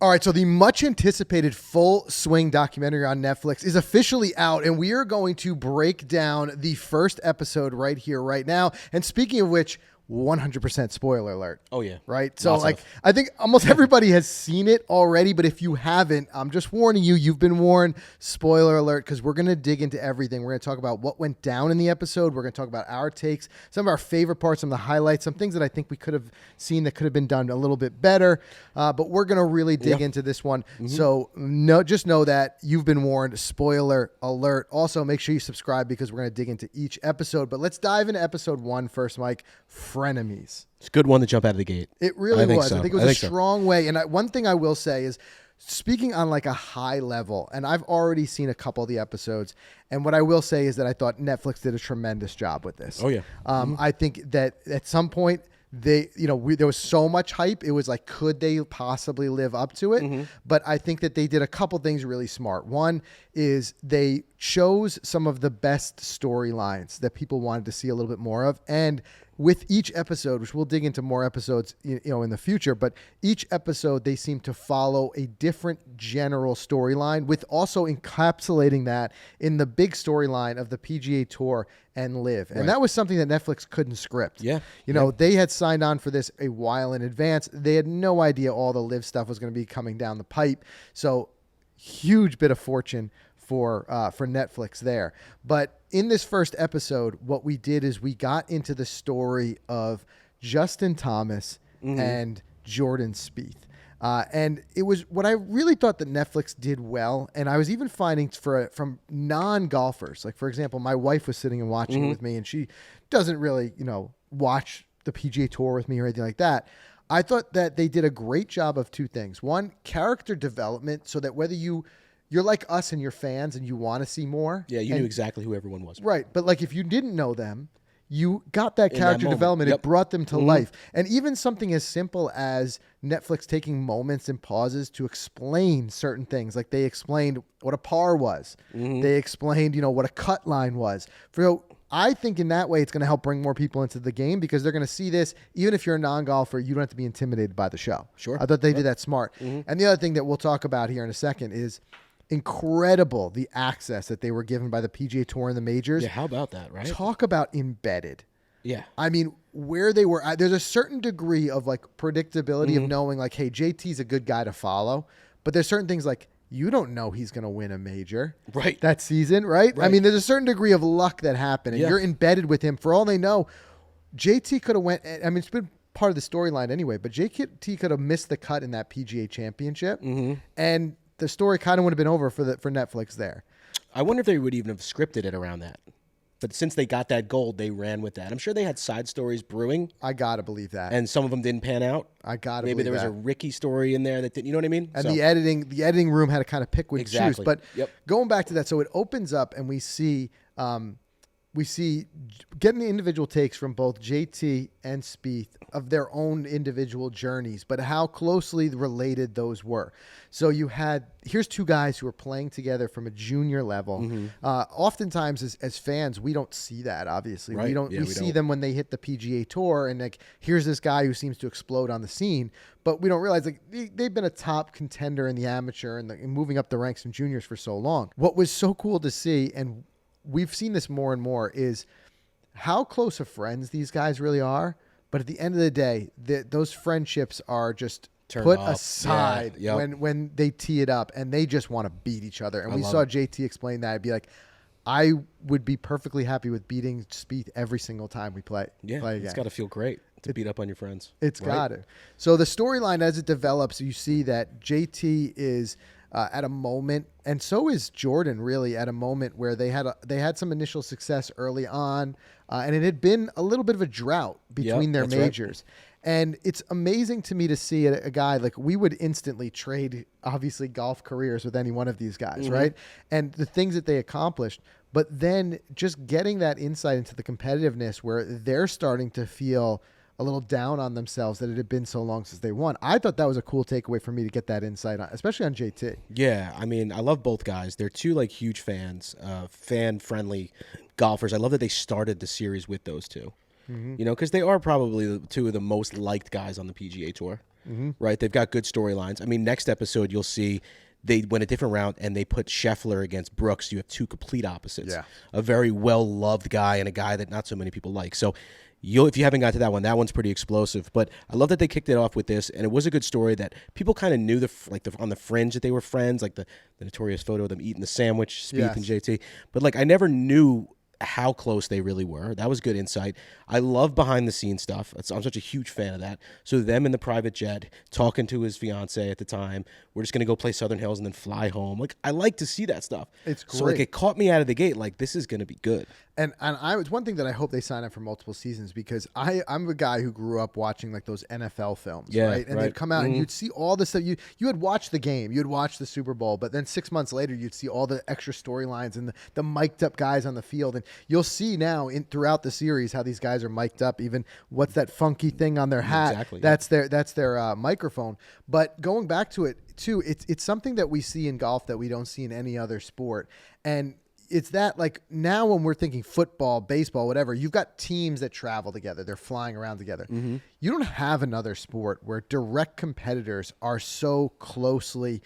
All right, so the much anticipated Full Swing documentary on Netflix is officially out, and we are going to break down the first episode right here, right now. And speaking of which, 100% spoiler alert. Oh, yeah. Right? So, I think almost everybody has seen it already, but if you haven't, I'm just warning you, you've been warned. Spoiler alert, because we're going to dig into everything. We're going to talk about what went down in the episode. We're going to talk about our takes, some of our favorite parts, some of the highlights, some things that I think we could have seen that could have been done a little bit better. But we're going to really dig into this one. Mm-hmm. So, just know that you've been warned. Spoiler alert. Also, make sure you subscribe because we're going to dig into each episode. But let's dive into episode 1 first, Mike. Frenemies. It's a good one to jump out of the gate. It really was. I think it was a strong way. And one thing I will say is, speaking on like a high level, and I've already seen a couple of the episodes, and what I will say is that I thought Netflix did a tremendous job with this. Oh, yeah. I think that at some point, there was so much hype. It was like, could they possibly live up to it? Mm-hmm. But I think that they did a couple things really smart. One is they chose some of the best storylines that people wanted to see a little bit more of. And with each episode, which we'll dig into more episodes, in the future, but each episode they seem to follow a different general storyline, with also encapsulating that in the big storyline of the PGA Tour and Live. And that was something that Netflix couldn't script. Yeah. They had signed on for this a while in advance. They had no idea all the Live stuff was going to be coming down the pipe. So huge bit of fortune for Netflix there. But in this first episode, what we did is we got into the story of Justin Thomas and Jordan Spieth. And it was what I really thought that Netflix did well. And I was even finding from non-golfers, like, for example, my wife was sitting and watching it with me, and she doesn't really, watch the PGA Tour with me or anything like that. I thought that they did a great job of two things. One, character development, so that whether you're like us and you're fans and you want to see more. Yeah, you knew exactly who everyone was. Right. But like, if you didn't know them, you got that character development. Yep. It brought them to life. And even something as simple as Netflix taking moments and pauses to explain certain things. Like, they explained what a par was. They explained, what a cut line was. I think in that way, it's going to help bring more people into the game, because they're going to see this. Even if you're a non-golfer, you don't have to be intimidated by the show. Sure. I thought they did that smart. And the other thing that we'll talk about here in a second is incredible the access that they were given by the PGA Tour and the majors. Yeah, how about that, right? Talk about embedded. Yeah. I mean, where they were, there's a certain degree of like predictability of knowing like, hey, JT's a good guy to follow. But there's certain things like, you don't know he's going to win a major that season, right? I mean, there's a certain degree of luck that happened, and you're embedded with him. For all they know, JT could have went, I mean, it's been part of the storyline anyway, but JT could have missed the cut in that PGA championship, and the story kind of would have been over for Netflix there. I wonder if they would even have scripted it around that. But since they got that gold, they ran with that. I'm sure they had side stories brewing. I got to believe that. And some of them didn't pan out. I got to believe that. Maybe there was a Ricky story in there that didn't, you know what I mean? And the editing room had to kind of pick which choose. But going back to that, so it opens up and we see getting the individual takes from both JT and Spieth of their own individual journeys, but how closely related those were. So here's two guys who are playing together from a junior level. Oftentimes as fans, we don't see that, obviously. Right. We see them when they hit the PGA Tour, and like, here's this guy who seems to explode on the scene, but we don't realize like they've been a top contender in the amateur and moving up the ranks in juniors for so long. What was so cool to see, and we've seen this more and more, is how close of friends these guys really are. But at the end of the day, those friendships are just put aside when they tee it up, and they just want to beat each other. And we saw JT explain that. I'd be like, I would be perfectly happy with beating Spieth every single time we play again. It's got to feel great to beat up on your friends. It's got to. So the storyline as it develops, you see that JT is at a moment, and so is Jordan really at a moment where they had some initial success early on, and it had been a little bit of a drought between their majors. Right. And it's amazing to me to see a guy like, we would instantly trade, obviously, golf careers with any one of these guys, right? And the things that they accomplished, but then just getting that insight into the competitiveness where they're starting to feel a little down on themselves that it had been so long since they won. I thought that was a cool takeaway for me to get that insight on, especially on JT. Yeah, I mean, I love both guys. They're two like huge fans, fan-friendly golfers. I love that they started the series with those two. Because they are probably two of the most liked guys on the PGA Tour. right? They've got good storylines. I mean, next episode you'll see they went a different route and they put Scheffler against Brooks. You have two complete opposites. Yeah. A very well-loved guy and a guy that not so many people like. So if you haven't got to that one's pretty explosive. But I love that they kicked it off with this, and it was a good story that people kind of knew on the fringe that they were friends, like the notorious photo of them eating the sandwich, Spieth and JT. But like I never knew how close they really were. That was good insight. I love behind the scenes stuff. I'm such a huge fan of that. So them in the private jet talking to his fiance at the time. We're just going to go play Southern Hills and then fly home. Like I like to see that stuff. It's great. So like it caught me out of the gate. Like this is going to be good. And it's one thing that I hope they sign up for multiple seasons, because I'm a guy who grew up watching like those NFL films, right? And they'd come out and you'd see all this stuff. You had watched the game, you'd watch the Super Bowl, but then 6 months later you'd see all the extra storylines and the mic'd up guys on the field. And you'll see now throughout the series how these guys are mic'd up. Even what's that funky thing on their hat? Exactly. That's their microphone. But going back to it too, it's something that we see in golf that we don't see in any other sport. And it's that, like, now when we're thinking football, baseball, whatever, you've got teams that travel together. They're flying around together. You don't have another sport where direct competitors are so closely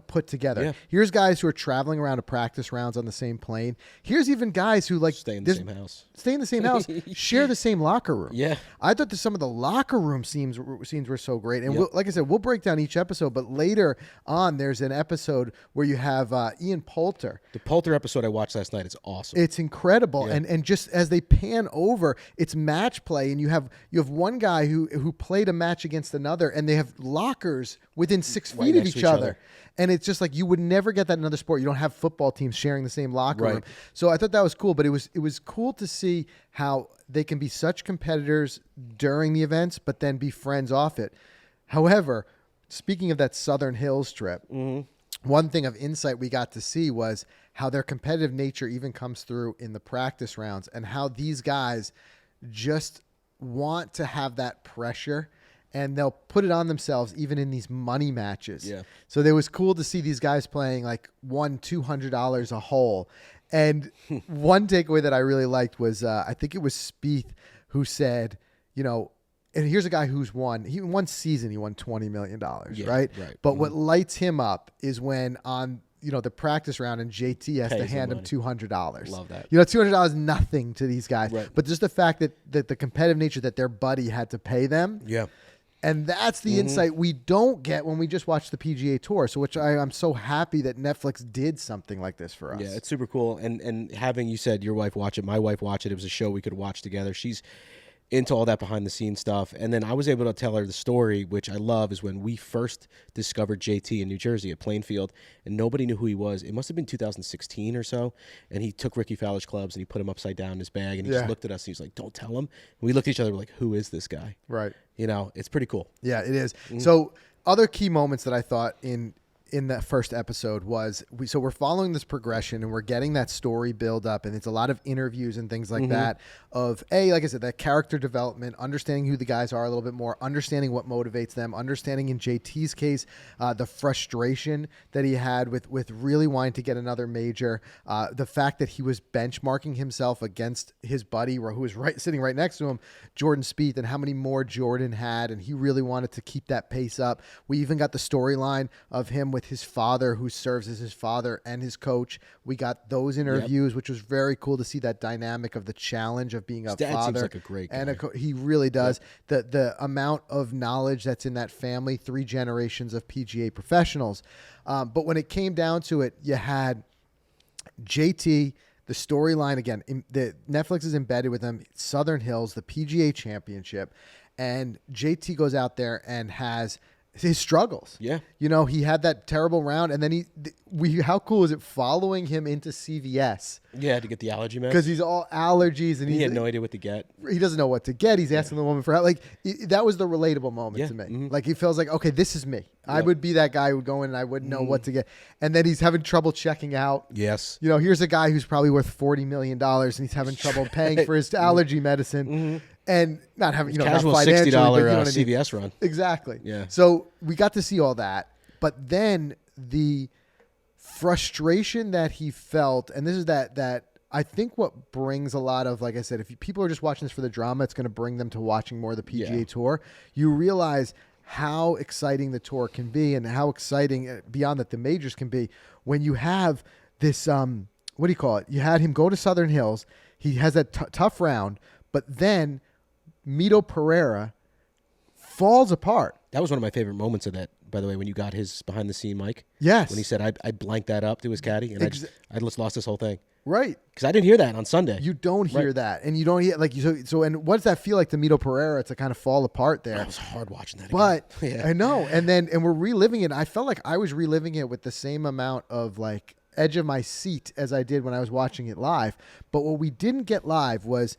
put together. Yeah. Here's guys who are traveling around to practice rounds on the same plane. Here's even guys who Stay in the same house. Stay in the same house, share the same locker room. Yeah. I thought that some of the locker room scenes were so great. And like I said, we'll break down each episode, but later on there's an episode where you have Ian Poulter. The Poulter episode I watched last night, it's awesome. It's incredible. Yeah. And just as they pan over, it's match play, and you have one guy who played a match against another, and they have lockers within 6 feet of each other. And it's just like you would never get that in another sport. You don't have football teams sharing the same locker room. So I thought that was cool, but it was cool to see how they can be such competitors during the events, but then be friends off it. However, speaking of that Southern Hills trip, one thing of insight we got to see was how their competitive nature even comes through in the practice rounds, and how these guys just want to have that pressure, and they'll put it on themselves even in these money matches. Yeah. So it was cool to see these guys playing like $200 a hole. And one takeaway that I really liked was I think it was Spieth who said, and here's a guy who's won. He one season he won $20 million, right? But what lights him up is when on the practice round and JT has to hand him $200. Love that. $200 is nothing to these guys. Right. But just the fact that the competitive nature that their buddy had to pay them. Yeah. And that's the insight we don't get when we just watch the PGA Tour. So I'm so happy that Netflix did something like this for us. Yeah, it's super cool. And having, you said, your wife watch it, my wife watch it. It was a show we could watch together. She's into all that behind the scenes stuff. And then I was able to tell her the story, which I love, is when we first discovered JT in New Jersey at Plainfield, and nobody knew who he was. It must have been 2016 or so. And he took Ricky Fowler's clubs and he put them upside down in his bag, and he just looked at us and he was like, "Don't tell him." And we looked at each other, we're like, "Who is this guy?" Right. It's pretty cool. Yeah, it is. So other key moments that I thought in that first episode was we're following this progression, and we're getting that story build up, and it's a lot of interviews and things like that of like I said, that character development, understanding who the guys are a little bit more, understanding what motivates them, understanding in JT's case the frustration that he had with really wanting to get another major, the fact that he was benchmarking himself against his buddy who was sitting right next to him, Jordan Spieth, and how many more Jordan had, and he really wanted to keep that pace up. We even got the storyline of him with his father, who serves as his father and his coach. We got those interviews, which was very cool to see that dynamic of the challenge of being a Dad father. seems like a great guy. And he really does. The amount of knowledge that's in that family, 3 generations of PGA professionals. But when it came down to it, you had JT, the storyline again. The Netflix is embedded with him. Southern Hills, the PGA Championship, and JT goes out there and has his struggles. Yeah. He had that terrible round, and then how cool is it following him into CVS? Yeah, to get the allergy meds. Because he's all allergies, and he had no idea what to get. He doesn't know what to get. He's asking the woman for help. Like, that was the relatable moment to me. Like, he feels like, okay, this is me. I would be that guy who would go in and I wouldn't know what to get. And then he's having trouble checking out. Yes. Here's a guy who's probably worth $40 million, and he's having trouble paying for his allergy medicine. And not having, casual not $60 CVS run. Exactly. Yeah. So we got to see all that, but then the frustration that he felt, and this is that I think what brings a lot of, like I said, if people are just watching this for the drama, it's going to bring them to watching more of the PGA Tour. You realize how exciting the tour can be and how exciting beyond that the majors can be when you have this, what do you call it? You had him go to Southern Hills. He has that tough round, but then Mito Pereira falls apart. That was one of my favorite moments of that, by the way, when you got his behind-the-scene mic. Yes. When he said, I blanked that up to his caddy, and I just lost this whole thing. Right. Because I didn't hear that on Sunday. You don't hear that. And you don't hear, like, so, and what does that feel like to Mito Pereira to kind of fall apart there? It was hard watching that But, again. I know. And we're reliving it. I felt like I was reliving it with the same amount of, like, edge of my seat as I did when I was watching it live. But what we didn't get live was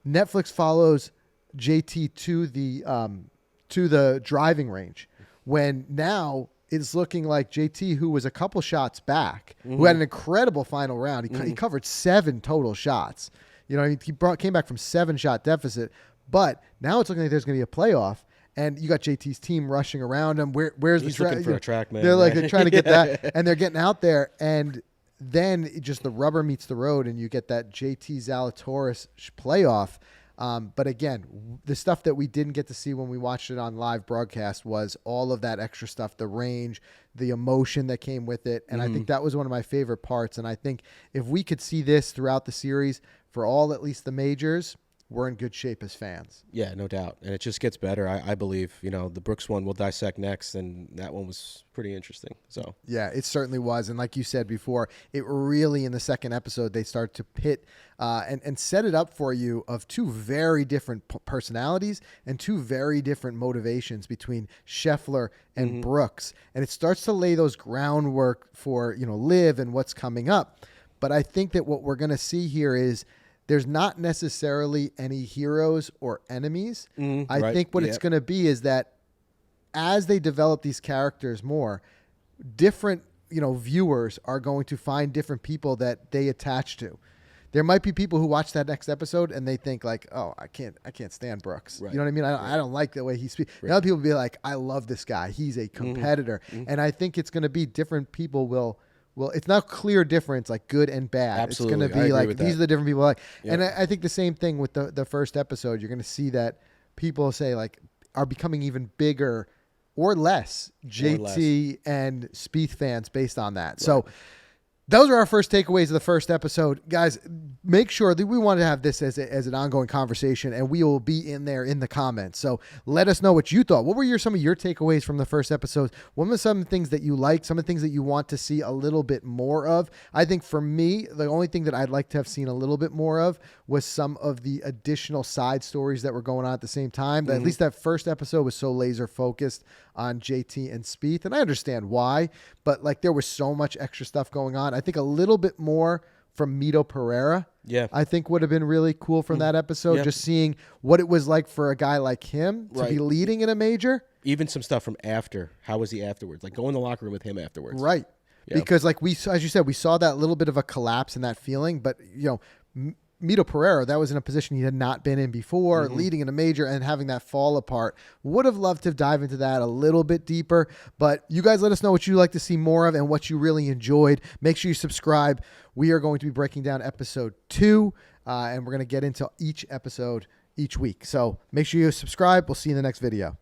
Netflix follows JT to the driving range, when now it's looking like JT, who was a couple shots back, who had an incredible final round. He covered 7 total shots. You know, he came back from 7-shot deficit, but now it's looking like there's going to be a playoff. And you got JT's team rushing around him. Where's He's the track? looking for a track, man. They're trying to get that, and they're getting out there, and then just the rubber meets the road, and you get that JT Zalatoris playoff. But again, the stuff that we didn't get to see when we watched it on live broadcast was all of that extra stuff, the range, the emotion that came with it. And I think that was one of my favorite parts. And I think if we could see this throughout the series for all, at least the majors, we're in good shape as fans. Yeah, no doubt. And it just gets better, I believe. You know, the Brooks one we'll dissect next, and that one was pretty interesting. So yeah, it certainly was. And like you said before, it really, in the second episode, they start to pit and set it up for you of 2 very different personalities and 2 very different motivations between Scheffler and Brooks. And it starts to lay those groundwork for, Liv and what's coming up. But I think that what we're going to see here is there's not necessarily any heroes or enemies. I think what it's going to be is that as they develop these characters more, different, viewers are going to find different people that they attach to. There might be people who watch that next episode and they think like, oh, I can't stand Brooks. Right. You know what I mean? I don't like the way he speaks. Right. Other people will be like, I love this guy. He's a competitor. And I think it's going to be different people will, it's not clear difference like good and bad. Absolutely. It's going to be like, these that. are the different people I like. Yep. And I think the same thing with the first episode. You're going to see people say like are becoming even bigger or less JT and Spieth fans based on that. Right. So those are our first takeaways of the first episode. Guys, make sure that we want to have this as an ongoing conversation, and we will be in there in the comments. So let us know what you thought. What were some of your takeaways from the first episode? What were some things that you liked, some of the things that you want to see a little bit more of? I think for me, the only thing that I'd like to have seen a little bit more of was some of the additional side stories that were going on at the same time. At least that first episode was so laser focused on JT and Spieth, and I understand why, but like there was so much extra stuff going on. I think a little bit more from Mito Pereira, I think would have been really cool from that episode, just seeing what it was like for a guy like him to be leading in a major. Even some stuff from after. How was he afterwards? Like go in the locker room with him afterwards. Right. Yep. Because like as you said, we saw that little bit of a collapse in that feeling, but Mito Pereira, that was in a position he had not been in before, leading in a major and having that fall apart. Would have loved to dive into that a little bit deeper, but you guys let us know what you'd like to see more of and what you really enjoyed. Make sure you subscribe. We are going to be breaking down episode 2, and we're going to get into each episode each week. So make sure you subscribe. We'll see you in the next video.